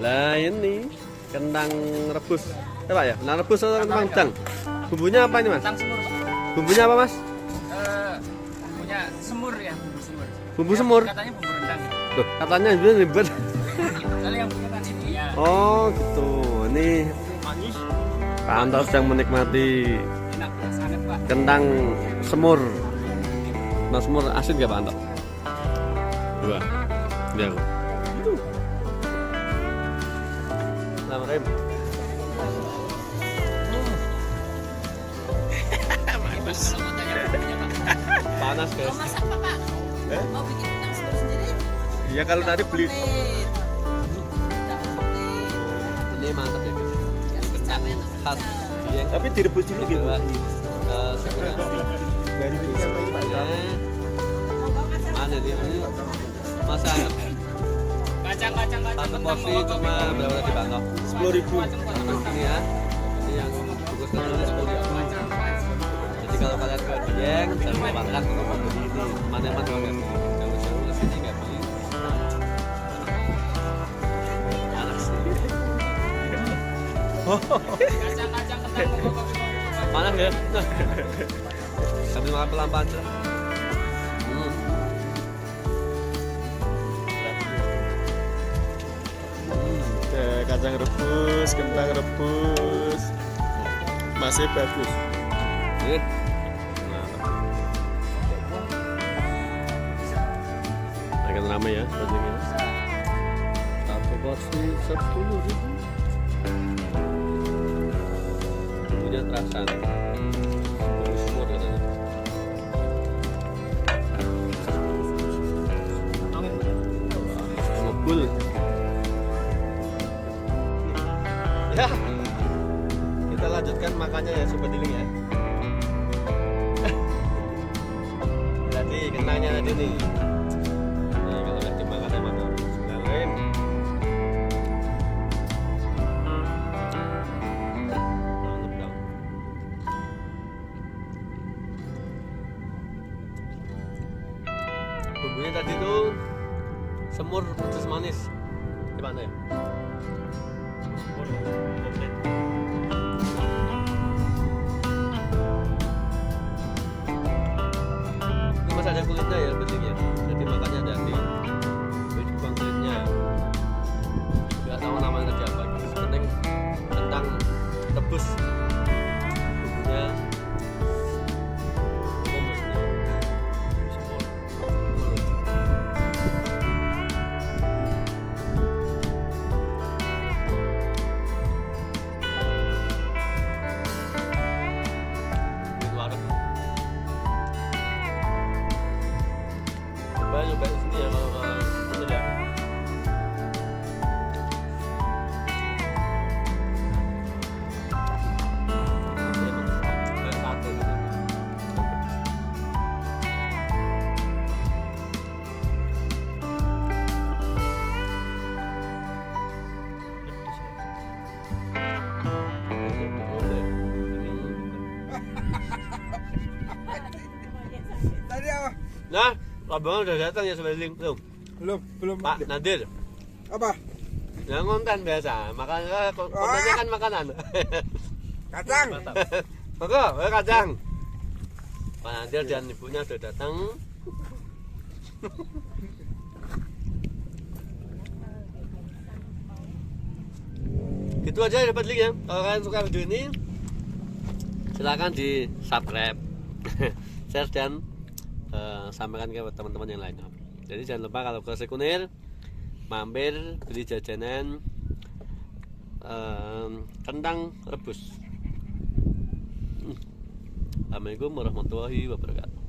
Lah ini kentang rebus. Pak ya? Kentang rebus atau kentang udang? Bumbunya apa ini, Mas? Kentang semur, Pak. Bumbunya apa, Mas? Bumbunya semur ya, bumbu semur. Bumbu semur. Katanya bumbu rendang. Tuh, katanya ribet. Soalnya yang punya kan ibu ya. Oh, gitu. Ini Manis. Pak Anto sedang menikmati Enak sangat, Pak. kentang semur. Kentang semur asin gak, Pak Anto? Dua. Ya. Selamat Rem. Panas guys. Mau masak apa, Pak? Mau bikin kentang semur sendiri? Iya kalau tadi beli. Komplit. Kentang komplit. Ini mantap ya guys. Ya, kecap enak. Khas. Kecap. Iya. Tapi direbus dulu gitu. Dari Monggo, kacang. mana dia? Masa Kacang. satu porsi cuma berapa tadi Pak Anto? 10.000. Ini ya. Ini yang bungkus kecil 10.000. Jadi kalau kalian ke Dieng, jangan lupa makan kalau mau beli ini. Mana-mana kalian jauh-jauh ke sini nggak beli. Panas sih. Kacang kentang mau kopi. Panas ya? Nah. Sambil makan pelan-pelan aja. Kacang rebus, kentang rebus. Masih bagus. Ini. Akan ramai ya bajingnya. Satu porsi 10.000. Bumbunya terasa nih. Bumbu semur katanya. Ngebul. Ya, kita lanjutkan makannya ya Sobat Diling ya. Berarti kentangnya tadi nih. Nih kalau nggak dimakan emang lain. Mantap dong. Bumbunya tadi tuh semur pedas manis. Gimana ya? Ini masih ada kulitnya ya bentuknya, jadi makannya hati-hati. Jadi buang kulitnya. Gak tahu namanya tadi apa. Penting kentang rebus. Bumbunya rebus nih. Semur. Coba sini ya kalau bener ya. Kayak sate gitu. Tadi apa? Nah, abang udah datang ya Sobat Diling belum? Belum. Pak Nadir. Apa? Yang konten biasa, makanya kontennya kan makanan. Kacang. Monggo, kacang. Pak Nadir dan ibunya sudah datang. Gitu aja ya Sobat Diling ya. Kalau kalian suka video ini, silakan di subscribe, share dan sampaikan ke teman-teman yang lainnya. Jadi jangan lupa kalau ke Sekunir mampir beli jajanan kentang rebus. Assalamualaikum warahmatullahi wabarakatuh.